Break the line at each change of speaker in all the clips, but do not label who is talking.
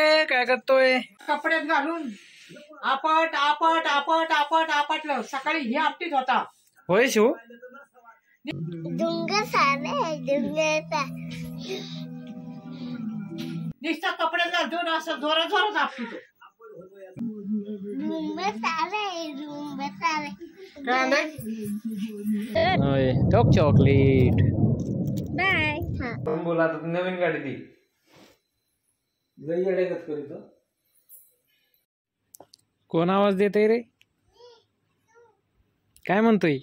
ओय काय करतोय?
कपड्यात घालून आपट आपट आपट आपट आपटलं. सकाळी हे आपटीत होता.
होय शिव.
नुसता कपड्यात घालून असं जोरा जोरात आपटितो.
होय टॉक चॉकलेट.
बाय.
बोला आता नवीन गाडी ती
लई येड्यागत करीतो.
कोण आवाज देतय रे? काय म्हणतोय?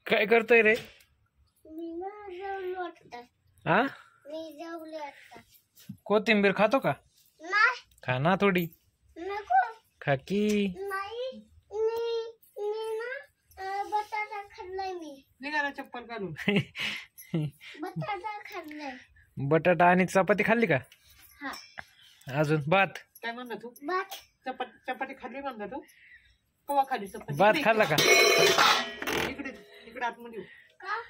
काय करतोय रे? हा कोथिंबीर खातो का? खा ना थोडी. खा की.
निघाला चप्पल घालून.
बटाटा आणि चपाती खाल्ली का? अजून भात.
काय म्हणला तू? चपाती खाल्ली म्हणला तू? कवा खाली चपाती?
भात खाल्ला का?
इकडे इकडे आतमध्ये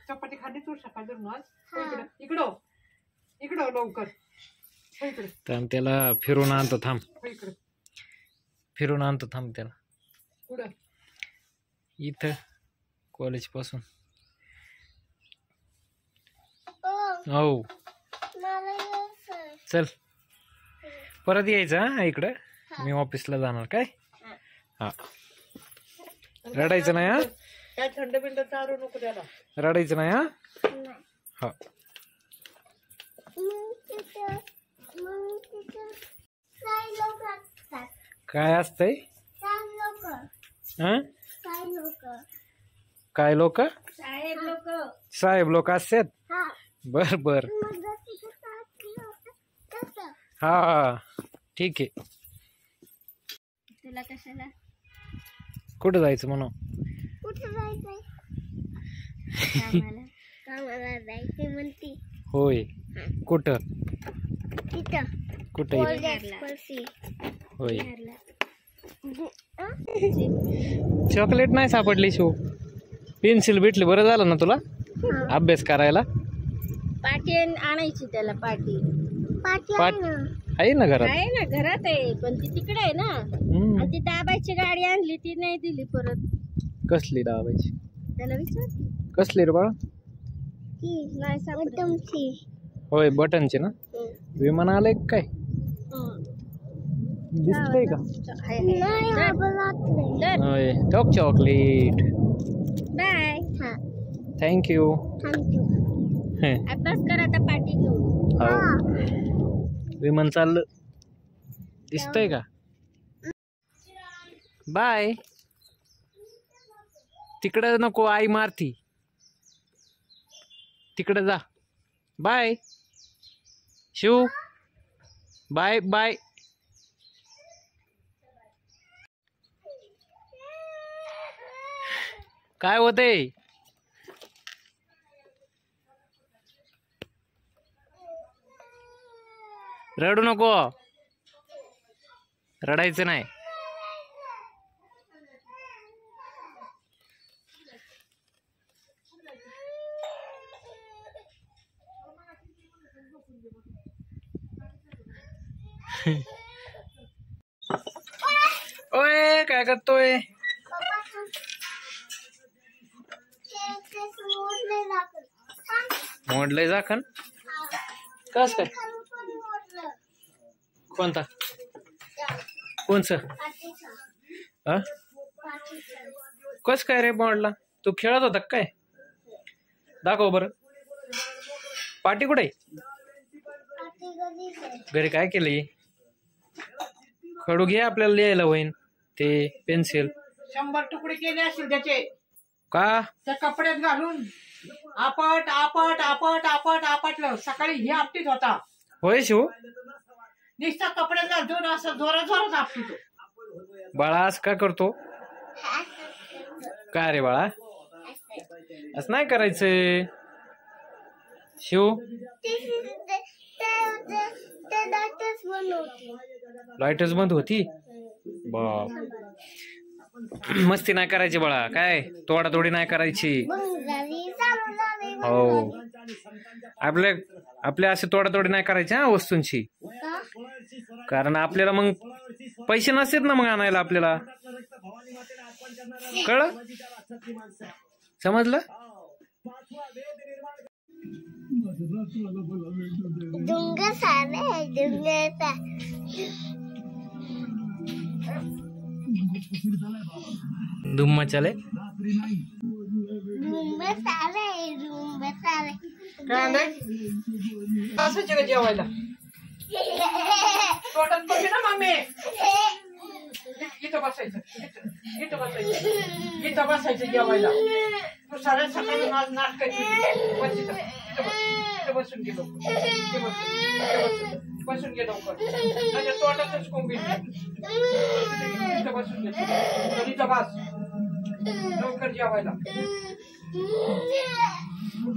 चपाती खाल्ली तू सकाळ आज? इकडं इकडं लवकर. इकडे
थांब त्याला फिरून आणतो. थांब
इकडे
फिरून आणतो. थांब त्याला
कुठं?
इथं कॉलेज पासून. हो चल परत यायचं. हा इकडं मी ऑफिसला जाणार. काय हा रडायचं नाही. हा
काय थंड बिंड चारू नको त्याला.
रडायचं नाही. हा हा काय असतंय? काय लोक? साहेब लोक असतात. बर बर हा ठीक आहे.
तुला कशाला?
कुठं जायचं म्हणून?
कामाला जायचे म्हणती.
होय कुठं?
तिथं
कुठं? होय चॉकलेट नाही सापडली शिव. पेन्सिल भेटली. बरं झालं ना तुला अभ्यास करायला.
पाटी आणायची त्याला. पाटी
आहे ना घरात.
आहे ना घरात आहे पण ती तिकडे आहे ना. आणि ती दाबायची गाडी आणली ती नाही दिली परत.
कसली दाबायची?
त्याला विचार.
कसली रे बाळा?
नाही सापडत.
होय बटनचे ना. विमान आलंय काय? दिसतंय का? होय टॉक चॉकलेट.
बाय.
थँक्यू.
अभ्यास कर आता पाटी घेऊन.
विमान चाललं. दिसतंय का? बाय. तिकडं नको आई मारती. तिकडं जा. बाय शिव. Bye bye. काय होतंय? रडू नको. रडायचं नाही. ओय काय करतोय? मोडलंय झाकण. कस काय? कोणता? कोणचं? कस काय रे मोडला? तू खेळत होता काय? दाखव बरं. पाटी कुठे? घरी काय केलंय? खडू घे आपल्याला लिहायला होईन. ते पेन्सिल
100 तुकडे केले असतील त्याचे.
का?
त्या कपड्यात घालून आपट आपट आपट आपट आपटलं. सकाळी हे आपटीत होता.
होय शिव.
नुसता कपड्यात घालून असं जोरा जोरात आपटितो.
बाळा असं का करतो? काय रे बाळा? असं नाही करायचं शिव. लाईटच बंद होती. बाप मस्ती नाही करायची बाळा, काय तोडातोडी नाही करायची. हो, आपल्या असे तोडातोडी नाही करायची हा वस्तूंची, कारण आपल्याला मग पैसे नसतात ना मग आणायला आपल्याला. कळलं? समजलं? धूम मचाले.
काय नाही असं जेवायला तोटात बसते ना मम्मी. इथं बसायचं, इथं बसायचं, इथं बसायचं जेवायला. तू साऱ्या सकाळी नाटक बसून गेलो, बसून गेलो तोटातच कोंबी. इथं बसून घेतो, इथं बस. लवकर जेवायला,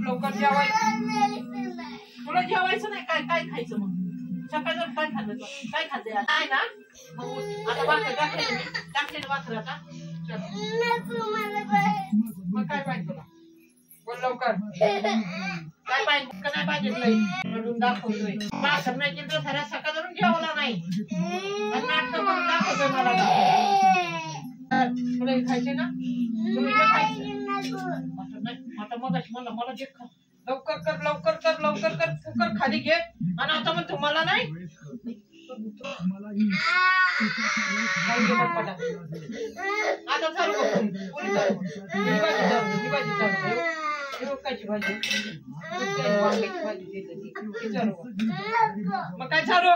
लवकर जेवायला. तुला जेवायचं नाही काय? काय खायचं मग? सकाळी जर काय खाल्लं, काय खाल्लं नाही ना? मग आता भाकर टाकले ना भाकर आता. मग काय पाहिजे तुला? बोल लवकर. काय पाहिजे का नाही पाहिजे म्हणून दाखवतोय. भाकर नाही केलं तर साऱ्या सकाळ धरून जेवला नाही. नाटक करून दाखवतोय मला. तुला हे खायचे ना? तुला हे खायचं आता मग मला जे खा. लवकर कर, लवकर कर, लवकर कर. कुकर खाली घे. आणि आता मग तुम्हाला नाही आता चालू भाजी मग काय चालू.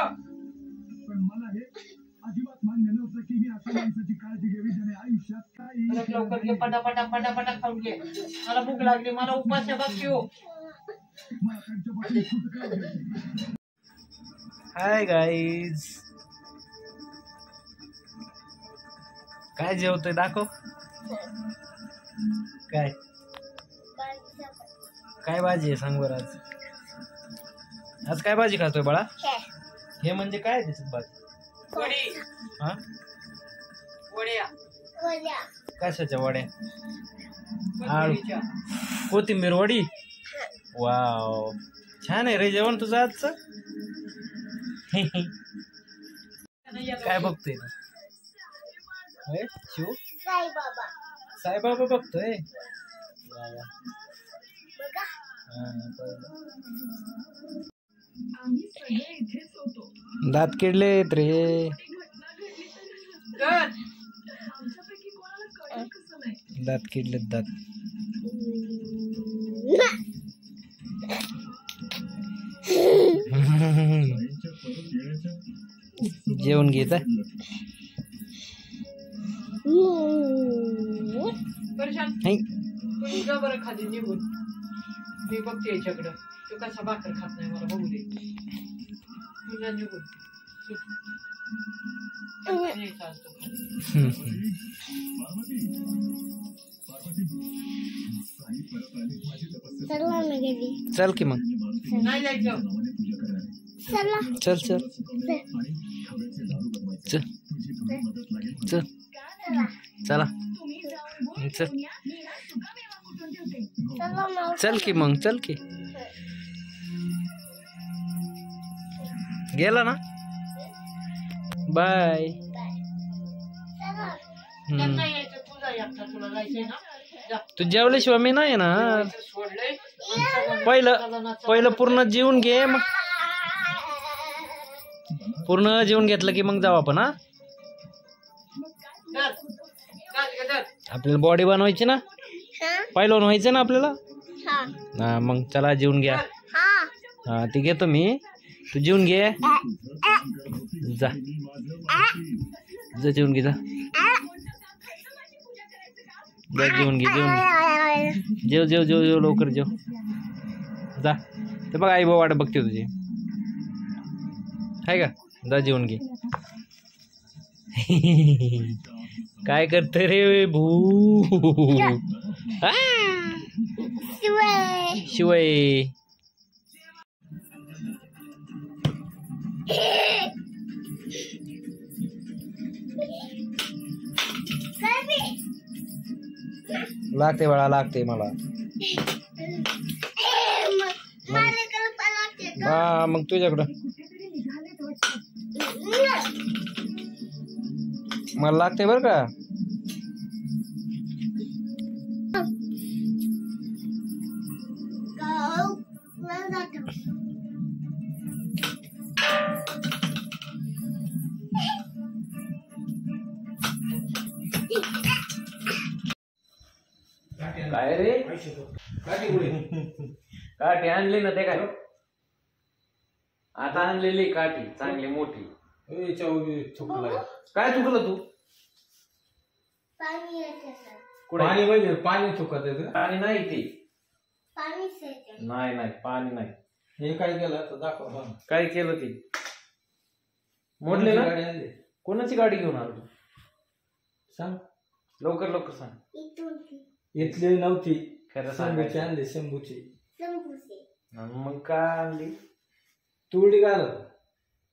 लवकर घे, पटापटा पटापटा खाऊन घे. मला भूक लागली, मला उपास आहे बघ.
हाय गाईज, काय जेवतोय दाखव. काय काय भाजी आहे सांग बरं. आज काय भाजी खातोय बाळा? हे म्हणजे काय त्याच्यात भाजी?
वडी.
हा,
वड्या.
कशाच्या वड्या? आळू, कोथिंबीर वडी. वाव, छान आहे रे जेवण तुझं आजचं. काय बघतोय ना? शिव साईबाबा बघतोय. दात किडलेत रे, दात किडलेत दात. जेवण घेत
बरं खाली निघून. मी बघते याच्याकडं. तू कसा भाकर खात नाही मला बघू दे. तुझ्या निघून
चल की मग.
नाही जायचं.
चल चल चल चल चला चल चल की मग. चल की गेला ना. बाय.
त्यांना यायचं, तुला एकटा तुला जायचंय ना.
तू जेवल्याशिवाय मी नाही येणार.
सोडलंय
पहिलं पूर्ण जेवून घे, मग पूर्ण जेवून घेतलं की मग जाऊ आपण. हा, आपल्याला बॉडी बनवायची ना, पहिलवान व्हायचं ना आपल्याला. हा मग चला जेवून घ्या. हा ते घेतो मी, तू जेवून घे. जा जा जेवून घे. जा जेवून घे, जेवून घे. जेव जेव जेव जेव लवकर जेव. जा. ते बघ आई भाऊ वाट बघते तुझी, आहे का? जा जेवून घे. काय करते रे भू? शिवाय लागते बाळा, लागते मला. हा मग तुझ्याकडं मला लागते बर का. काय रे काठी आणली ना ते काय आता आणलेली काठी चांगली मोठी. काय चुकलं तू?
पाणी म्हणजे पाणी चुकत
पाणी नाही ते नाही नाही पाणी नाही.
हे काय केलं तर दाखव.
काय केलं ते? मोडले ना?
गाडी आणली
कोणाची गाडी घेऊन आलो?
सांग
लवकर लवकर सांग.
इथली नव्हती,
खरं
शंभूची
सांगायचं.
आणली. शंभूची
मग काय आणली?
तुरडी घाल.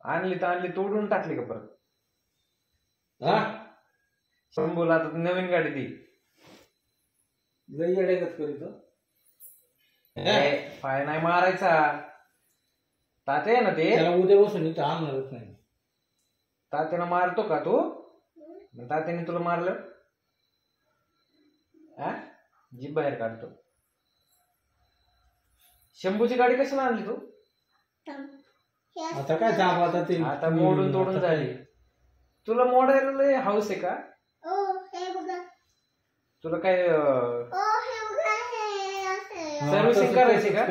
आणली तर आणली, तोडून टाकली का परत?
हा
शंभूला आता नवीन गाडी दी.
लई येड्यागत करीतो.
पाय नाही मारायचा. ताते आहे ना ते,
त्याला उद्या बसून इथं आणणारच नाही.
तात्यानं मारतो का तू? मग तात्याने तुला मारलं? हा जीभ बाहेर काढतो. शंभूची गाडी कशाला आणली तू?
आता काय जाब आता ते
आता मोडून तोडून झाली. तुला मोडायला लय हाऊस आहे का? तुला काय सर्व्हिसिंग करायची का?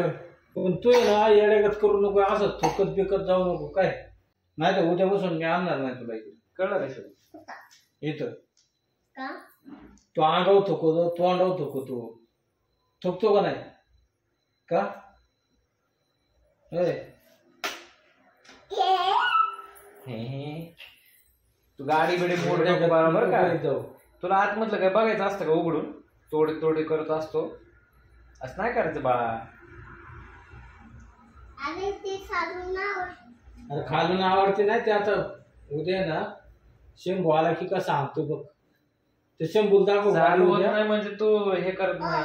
पण तू आहे ना येड्यागत करू नको, असं थोकत बिकत जाऊ नको काय. नाही तर उद्या बसून मी आणणार नाही तुला इकडे.
कळलं का?
इथं तू अंगाव थोकतो, तोंडाव थोकतो. थोकतो का नाही का?
तू गाडी बिडी मोड बरोबर का? तुला आतमधलं काय बघायचं असतं का उघडून? तोडी तोडी करत असतो, असं नाही करायचं बाळा.
अरे खालून आवडते नाही ते. आता उद्या ना शंभू आला की का सांगतो बघ. ते शंभू दाखव.
चालू होत नाही म्हणजे तू हे करत नाही.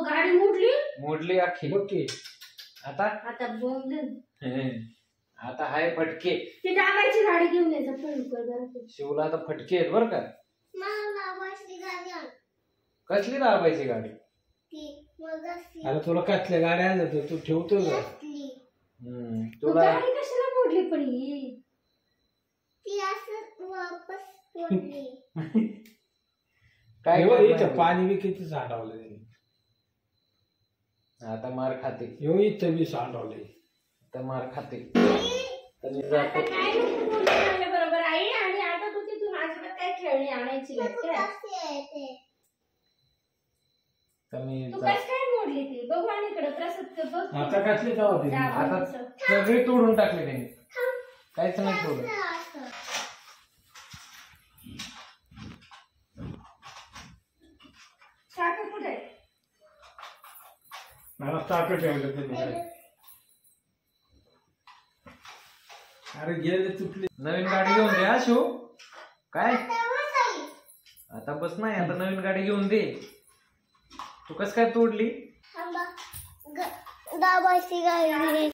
गाडी मोडली
मोडली अख्खी
बघ की.
आता
आता
आता हाय फटके.
ती डाबायची गाडी घेऊन यायचं.
शिवला आता फटके आहेत बर का. कसली दाबायची गाडी?
अरे तुला कसल्या गाड्या आणल्या तर तू ठेवतो का?
तुला
गाडी कशाला मोडली पण ही?
काय
इथं पाणी बी किती साठवलं त्यांनी.
आता मार खाते.
इथं बी साठवलंय.
आता मार खाते.
आता काय नको बोलू लागले बरोबर आई. आणि आता तू तिथून अजिबात काय खेळणी आणायची नाही काय? तू कस काय मोडली ती? बघू आणि इकडे प्रसाद बघ.
आता कसली जाऊ दे.
आता सगळी तोडून टाकली त्यांनी, काहीच नाही ठेवलं.
चाकं कुठे?
मला चाकं ठेवलं त्यांनी. अरे गेले तुटली.
नवीन गाडी घेऊन दे. शिव काय आता बस नाही, आता नवीन गाडी घेऊन दे. तू कस काय तोडली?
दाबायची गाडी